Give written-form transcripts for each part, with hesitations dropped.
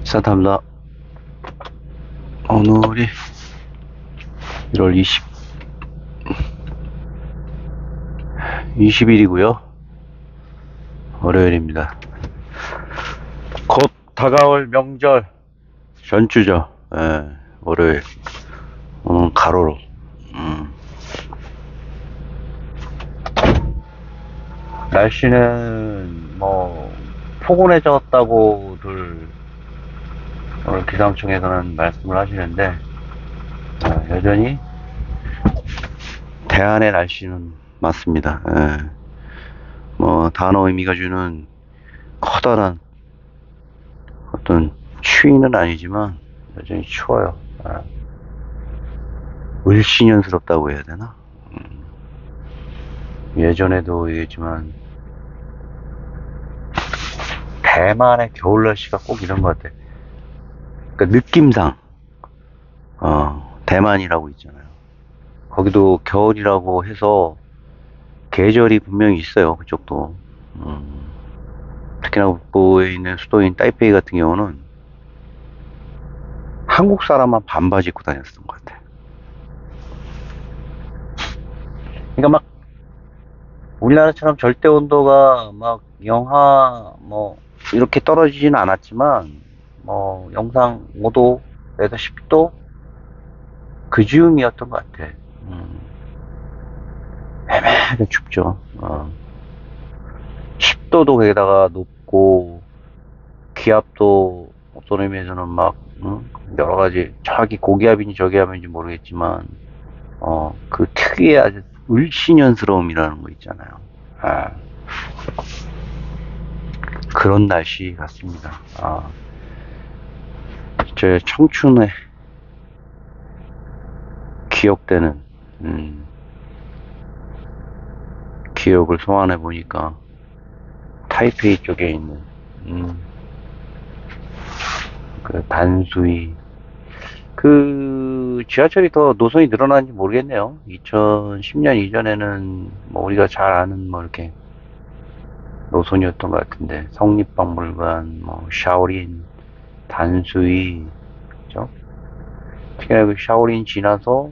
사탐라 오늘이 1월 20일이고요. 월요일입니다. 곧 다가올 명절 전주죠. 월요일. 오늘 가로로. 날씨는 뭐 포근해졌다고들 오늘 기상청에서는 말씀을 하시는데 여전히 대안의 날씨는 맞습니다. 뭐 단어 의미가 주는 커다란 어떤 추위는 아니지만 여전히 추워요. 을씨년스럽다고 해야 되나? 예전에도 얘기했지만 대만의 겨울 날씨가 꼭 이런 것 같아. 그러니까 느낌상 대만이라고 있잖아요. 거기도 겨울이라고 해서 계절이 분명히 있어요. 그쪽도. 특히나 북부에 있는 수도인 타이페이 같은 경우는 한국 사람만 반바지 입고 다녔던 것 같아. 그러니까 막 우리나라처럼 절대 온도가 막 영하 뭐 이렇게 떨어지진 않았지만 뭐 영상 5도에서 10도 그 즈음이었던 것 같아. 애매하게 춥죠. 10도도 거기다가 높고 기압도 어떤 의미에서는 막 여러 가지 자기 고기압인지 저기압인지 모르겠지만 그 특유의 아주 을씨년스러움이라는 거 있잖아요. 그런 날씨 같습니다. 제 청춘에 기억되는 기억을 소환해 보니까 타이페이 쪽에 있는 그 단수이 그 지하철이 더 노선이 늘어나는지 모르겠네요. 2010년 이전에는 뭐 우리가 잘 아는 뭐 이렇게 노선이었던 것 같은데 성립박물관, 뭐 샤오린, 단수이, 그죠? 특히나 그 샤오린 지나서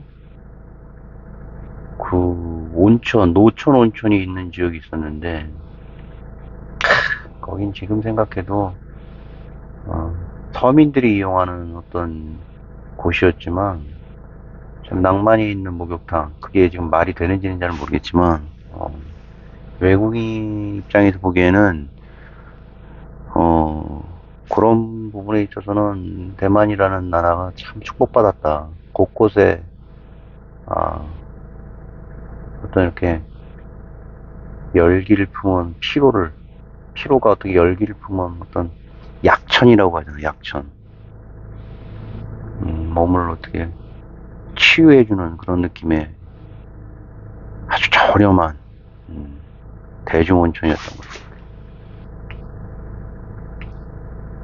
그 온천, 노천 온천이 있는 지역이 있었는데 거긴 지금 생각해도 서민들이 이용하는 어떤 곳이었지만 참 낭만이 있는 목욕탕. 그게 지금 말이 되는지는 잘 모르겠지만 외국인 입장에서 보기에는 그런 부분에 있어서는 대만이라는 나라가 참 축복받았다. 곳곳에 어떤 이렇게 열기를 품은 피로가 어떻게 열기를 품은 어떤 약천이라고 하잖아요. 약천. 몸을 어떻게 치유해주는 그런 느낌의 아주 저렴한 대중온천이었던 것 같아요.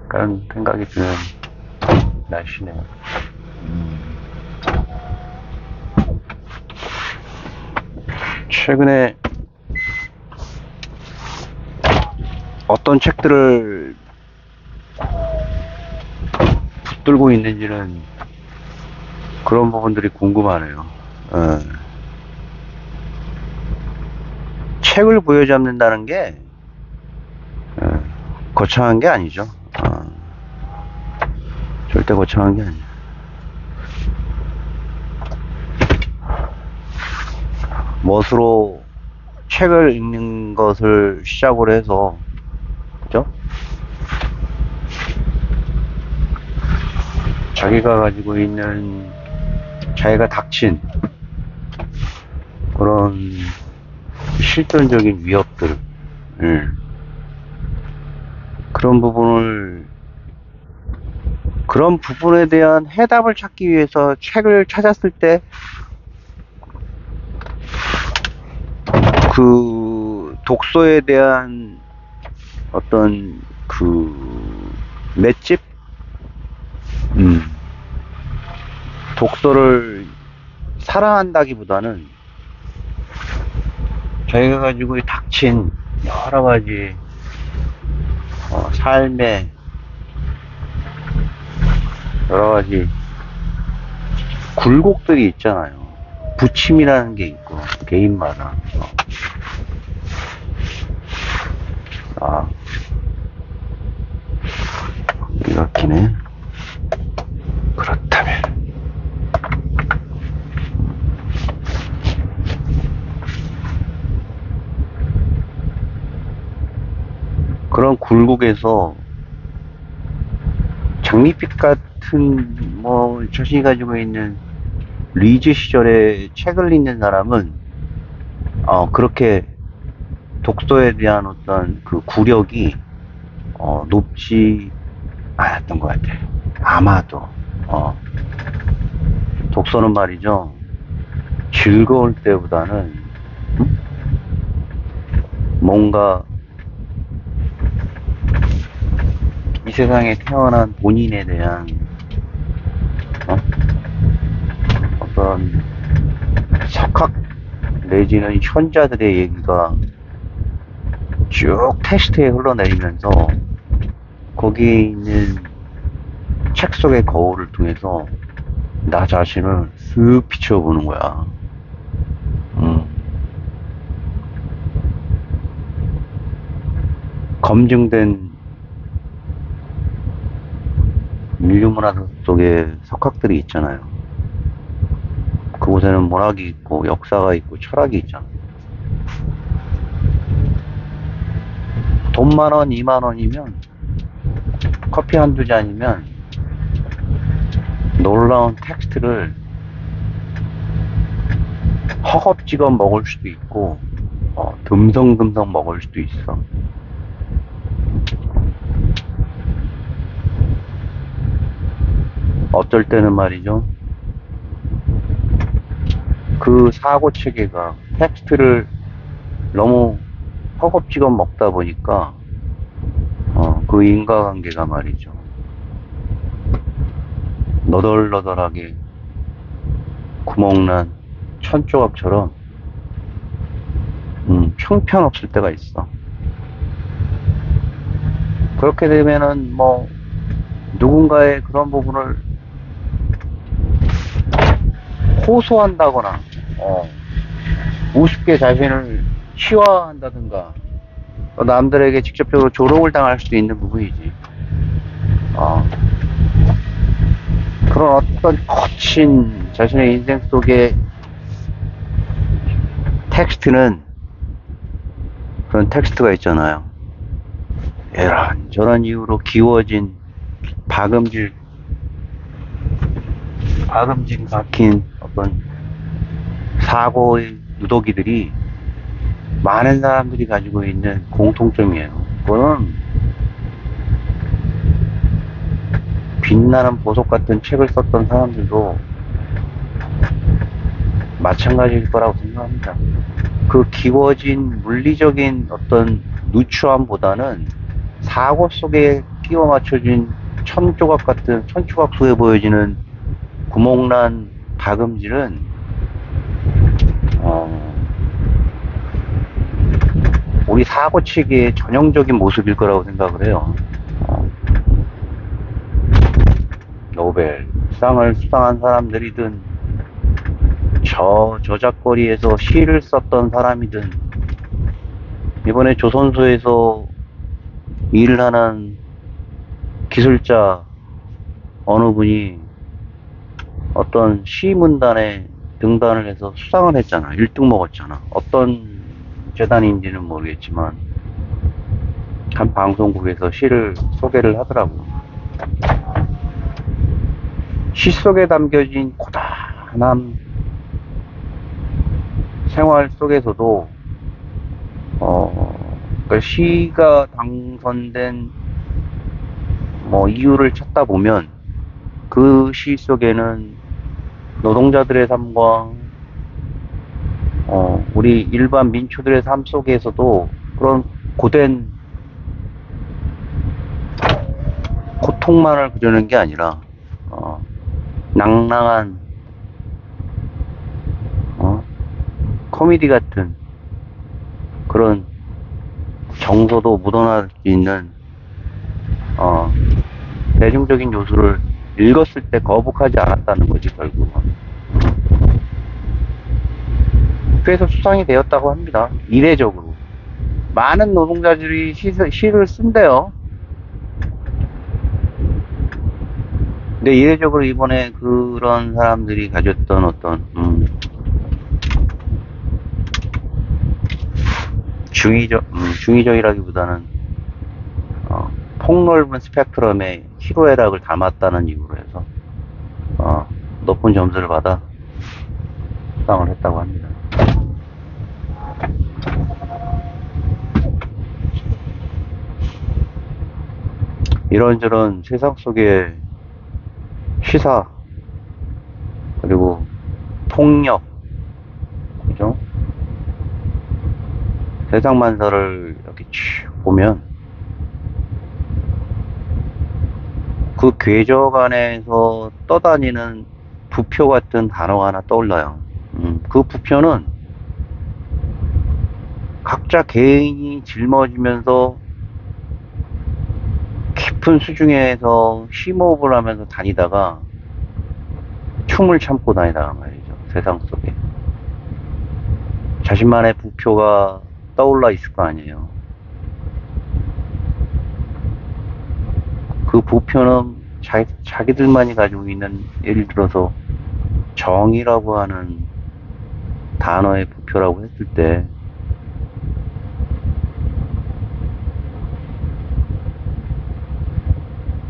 그런 생각이 드는 날씨네요. 최근에 어떤 책들을 붙들고 있는지는 그런 부분들이 궁금하네요. 책을 부여잡는다는 게 거창한 게 아니죠. 절대 거창한 게 아니에요. 멋으로 책을 읽는 것을 시작으로 해서, 그죠? 자기가 가지고 있는, 자기가 닥친 그런 실존적인 위협들, 그런 부분에 대한 해답을 찾기 위해서 책을 찾았을 때, 그 독서에 대한 어떤 그 맷집, 독서를 사랑한다기보다는 자기가 가지고 닥친 여러 가지 삶의 여러 가지 굴곡들이 있잖아요. 부침이라는 게 있고, 개인마다. 아, 이거 기네. 그렇다면. 그런 굴곡에서 장밋빛 같은, 자신이 가지고 있는 리즈 시절에 책을 읽는 사람은, 그렇게 독서에 대한 어떤 그 구력이, 높지 않았던 것 같아요. 아마도, 독서는 말이죠. 즐거울 때보다는, 뭔가 이 세상에 태어난 본인에 대한 어떤 석학 내지는 현자들의 얘기가 쭉 텍스트에 흘러내리면서 거기에 있는 책 속의 거울을 통해서 나 자신을 쓱 비춰보는 거야. 검증된 인류문화 속에 석학들이 있잖아요. 그곳에는 문학이 있고 역사가 있고 철학이 있잖아요. 돈 10,000원, 20,000원이면 커피 한두 잔이면 놀라운 텍스트를 허겁지겁 먹을 수도 있고 듬성듬성 먹을 수도 있어. 어쩔 때는 말이죠. 그 사고 체계가 텍스트를 너무 허겁지겁 먹다 보니까 그 인과관계가 말이죠. 너덜너덜하게 구멍난 천조각처럼 형편없을 때가 있어. 그렇게 되면은 누군가의 그런 부분을 호소한다거나 우습게 자신을 치화한다든가 남들에게 직접적으로 조롱을 당할 수도 있는 부분이지. 그런 어떤 거친 자신의 인생 속의 텍스트는 그런 텍스트가 있잖아요. 이런저런 이유로 기워진 박음질 박힌 어떤 사고의 누더기들이 많은 사람들이 가지고 있는 공통점이에요. 그거는 빛나는 보석 같은 책을 썼던 사람들도 마찬가지일 거라고 생각합니다. 그 기워진 물리적인 어떤 누추함보다는 사고 속에 끼워 맞춰진 천조각 같은 천조각 속에 보여지는 구멍난 박음질은 우리 사고치기의 전형적인 모습일 거라고 생각을 해요. 노벨상을 수상한 사람들이든 저작거리에서 시를 썼던 사람이든 이번에 조선소에서 일을 하는 기술자 어느 분이 어떤 시문단에 등단을 해서 수상을 했잖아. 1등 먹었잖아. 어떤 재단인지는 모르겠지만 한 방송국에서 시를 소개를 하더라고. 시 속에 담겨진 고단한 생활 속에서도 그 시가 당선된 이유를 찾다 보면 그 시 속에는 노동자들의 삶과 우리 일반 민초들의 삶 속에서도 그런 고된 고통만을 그리는 게 아니라 낭낭한 코미디 같은 그런 정서도 묻어날 수 있는 대중적인 요소를 읽었을 때 거북하지 않았다는 거지, 결국은. 그래서 수상이 되었다고 합니다. 이례적으로. 많은 노동자들이 시를 쓴대요. 근데 이례적으로 이번에 그런 사람들이 가졌던 어떤, 중의적이라기보다는, 폭넓은 스펙트럼의 희로애락을 담았다는 이유로 해서, 높은 점수를 받아 수상을 했다고 합니다. 이런저런 세상 속의 시사, 그리고 폭력, 그죠? 세상 만사를 이렇게 쭉 보면 그 궤적 안에서 떠다니는 부표 같은 단어가 하나 떠올라요. 그 부표는 각자 개인이 짊어지면서 깊은 수중에서 심호흡을 하면서 다니다가 춤을 참고 다니다가 말이죠. 세상 속에. 자신만의 부표가 떠올라 있을 거 아니에요. 그 부표는 자기들만이 가지고 있는, 예를 들어서 정의라고 하는 단어의 부표라고 했을 때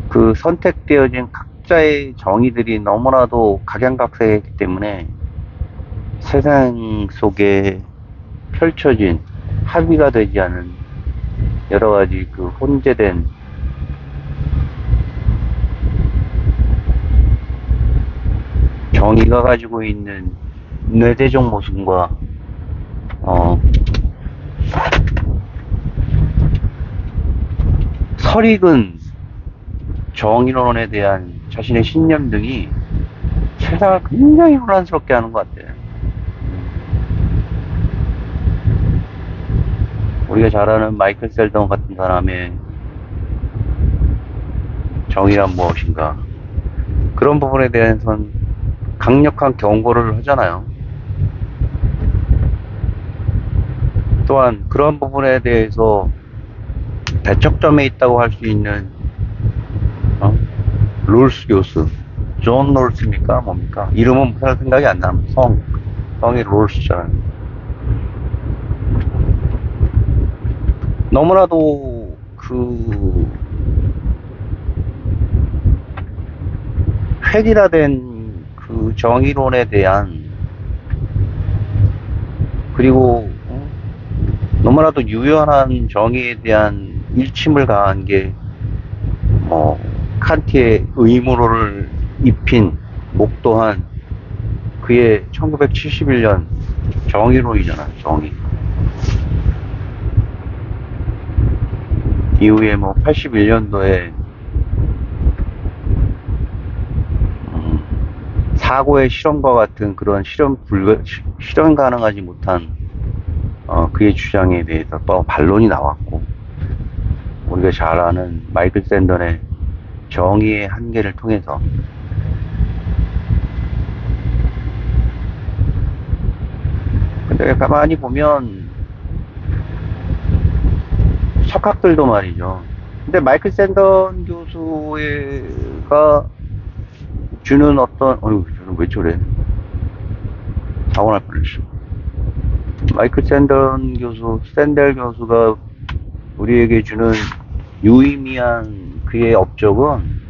그 선택되어진 각자의 정의들이 너무나도 각양각색이기 때문에 세상 속에 펼쳐진 합의가 되지 않은 여러 가지 그 혼재된 정의가 가지고 있는 뇌대적 모순과 설익은 정의론에 대한 자신의 신념 등이 세상을 굉장히 혼란스럽게 하는 것 같아요. 우리가 잘 아는 마이클 셀던 같은 사람의 정의란 무엇인가, 그런 부분에 대해서는 강력한 경고를 하잖아요. 또한 그런 부분에 대해서 대척점에 있다고 할 수 있는 롤스 교수, 존 롤스입니까? 뭡니까? 이름은 잘 생각이 안 납니다. 성이 롤스잖아요. 너무나도 그 획일화된 그 정의론에 대한, 그리고 너무나도 유연한 정의에 대한 일침을 가한 게 칸트의 의무로를 입힌, 목도한 그의 1971년 정의론이잖아. 정의. 이후에 81년도에 사고의 실험과 같은 그런 실험 가능하지 못한 그의 주장에 대해서 또 반론이 나왔고, 우리가 잘 아는 마이클 샌던의 정의의 한계를 통해서 근데 가만히 보면 석학들도 말이죠. 근데 마이클 샌던 교수가 주는 어떤, 저는 왜 저래? 사고 날 뻔했어. 마이클 샌델 교수가 우리에게 주는 유의미한 그의 업적은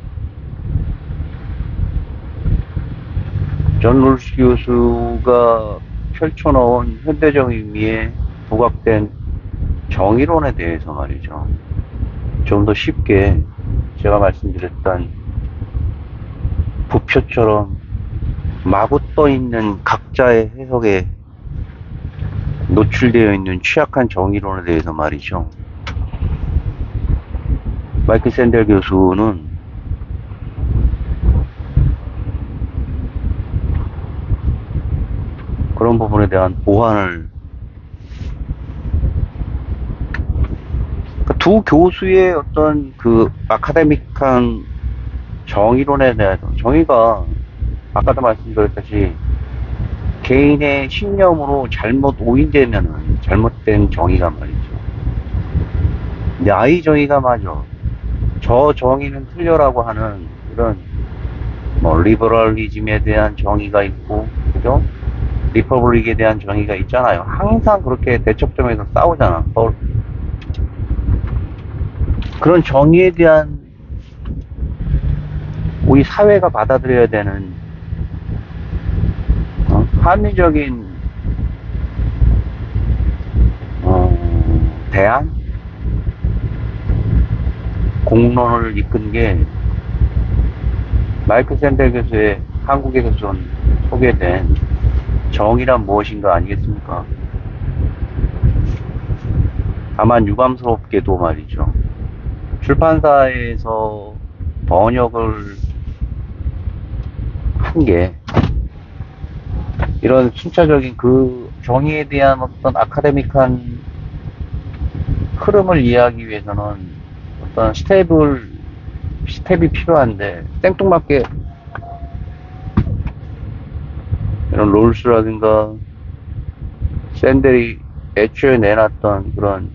존 롤스 교수가 펼쳐놓은 현대적 의미의 부각된 정의론에 대해서 말이죠. 좀 더 쉽게 제가 말씀드렸던 부표처럼 마구 떠있는 각자의 해석에 노출되어 있는 취약한 정의론에 대해서 말이죠. 마이클 샌델 교수는 그런 부분에 대한 보완을, 두 교수의 어떤 그 아카데믹한 정의론에 대해서, 정의가 아까도 말씀드렸듯이 개인의 신념으로 잘못 오인되면은 잘못된 정의가 말이죠. 근데 아이 정의가 맞아. 저 정의는 틀려라고 하는 그런 뭐 리버럴리즘에 대한 정의가 있고, 그죠? 리퍼블릭에 대한 정의가 있잖아요. 항상 그렇게 대척점에서 싸우잖아. 그런 정의에 대한 우리 사회가 받아들여야 되는 합리적인 대안, 공론을 이끈 게 마이클 샌델 교수의 한국에서 소개된 정의란 무엇인가 아니겠습니까? 다만 유감스럽게도 말이죠. 출판사에서 번역을 한 게 이런 순차적인 그 정의에 대한 어떤 아카데믹한 흐름을 이해하기 위해서는 어떤 스텝이 필요한데 생뚱맞게 이런 롤스라든가 샌델이 애초에 내놨던 그런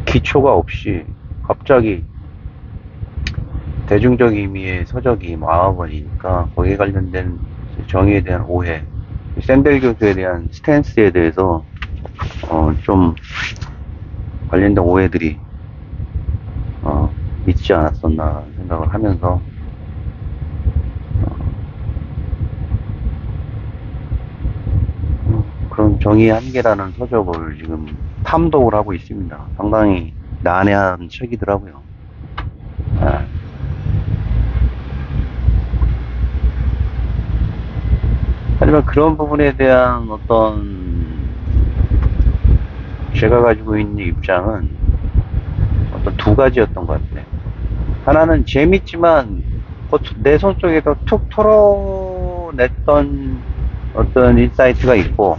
기초가 없이 갑자기 대중적 의미의 서적이 나와버리니까 거기에 관련된 정의에 대한 오해, 샌델 교수에 대한 스탠스에 대해서 좀 관련된 오해들이 있지 않았었나 생각을 하면서 그런 정의의 한계라는 서적을 지금 탐독을 하고 있습니다. 상당히 난해한 책이더라고요. 아, 하지만 그런 부분에 대한 어떤 제가 가지고 있는 입장은 어떤 두 가지였던 것 같아요. 하나는 재밌지만 내 손 속에서 툭 털어냈던 어떤 인사이트가 있고,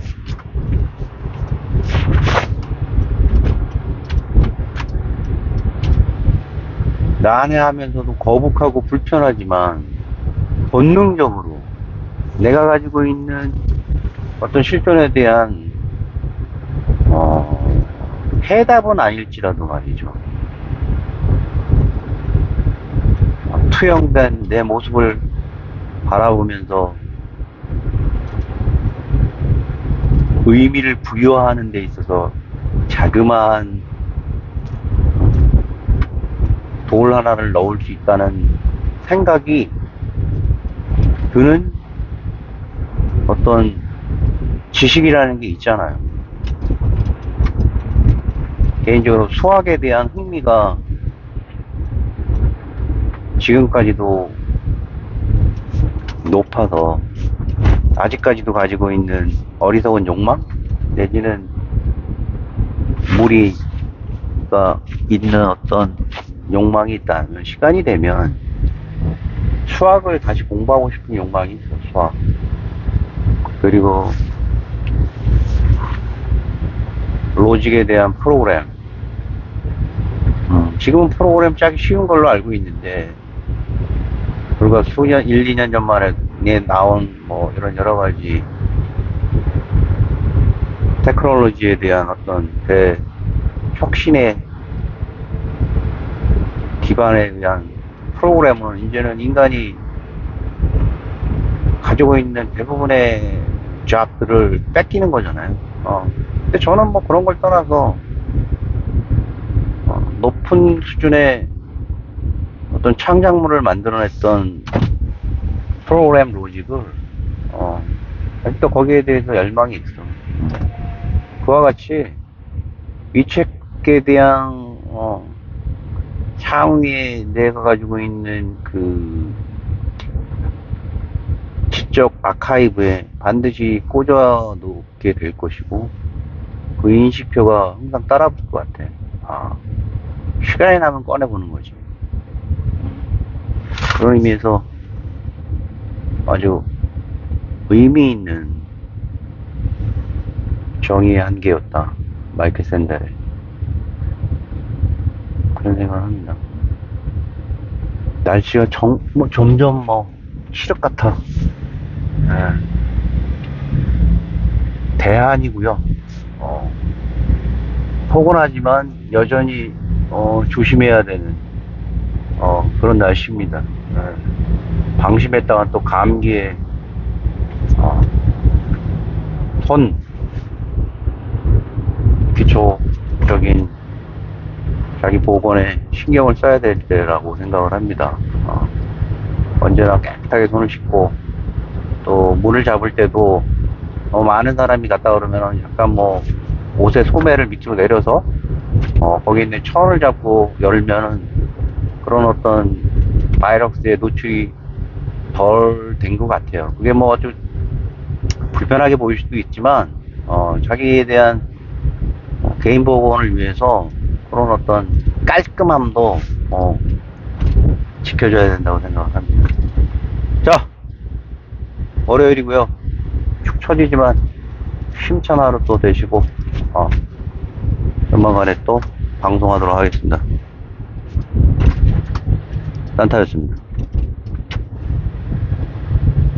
난해하면서도 거북하고 불편하지만 본능적으로 내가 가지고 있는 어떤 실존에 대한 해답은 아닐지라도 말이죠. 투영된 내 모습을 바라보면서 의미를 부여하는 데 있어서 자그마한 돌 하나를 넣을 수 있다는 생각이 드는 어떤 지식이라는 게 있잖아요. 개인적으로 수학에 대한 흥미가 지금까지도 높아서 아직까지도 가지고 있는 어리석은 욕망? 내지는 무리가 있는 어떤 욕망이 있다면 시간이 되면 수학을 다시 공부하고 싶은 욕망이 있어. 수학. 그리고 로직에 대한 프로그램. 지금은 프로그램 짜기 쉬운 걸로 알고 있는데 불과 1, 2년 전만에 나온 뭐 이런 여러 가지 테크놀로지에 대한 어떤 혁신의 기반에 의한 프로그램은 이제는 인간이 가지고 있는 대부분의 잡들을 뺏기는 거잖아요. 근데 저는 뭐 그런 걸 떠나서 높은 수준의 어떤 창작물을 만들어냈던 프로그램 로직을 아직도 거기에 대해서 열망이 있어. 그와 같이 이 책에 대한 향후에 내가 가지고 있는 그 지적 아카이브에 반드시 꽂아 놓게 될 것이고 그 인식표가 항상 따라붙을 것 같아. 시간이 나면 꺼내보는 거지. 그런 의미에서 아주 의미 있는 정의의 한계였다. 마이클 샌델의. 그런 생각을 합니다. 날씨가 점점 시력 같아. 예. 대한이고요. 어, 포근하지만 여전히 조심해야 되는 그런 날씨입니다. 예. 방심했다가 또 감기에 어, 손 기초적인 자기 보건에 신경을 써야 될 때라고 생각을 합니다. 언제나 깨끗하게 손을 씻고 또 물을 잡을 때도 많은 사람이 갔다 그러면 약간 옷에 소매를 밑으로 내려서 거기 있는 천을 잡고 열면은 그런 어떤 바이러스에 노출이 덜 된 것 같아요. 그게 아주 불편하게 보일 수도 있지만 자기에 대한 개인 보건을 위해서 그런 어떤 깔끔함도 지켜줘야 된다고 생각합니다. 자, 월요일이고요. 축 처지지만 힘찬 하루 또 되시고 조만간에 또 방송하도록 하겠습니다. 산타였습니다.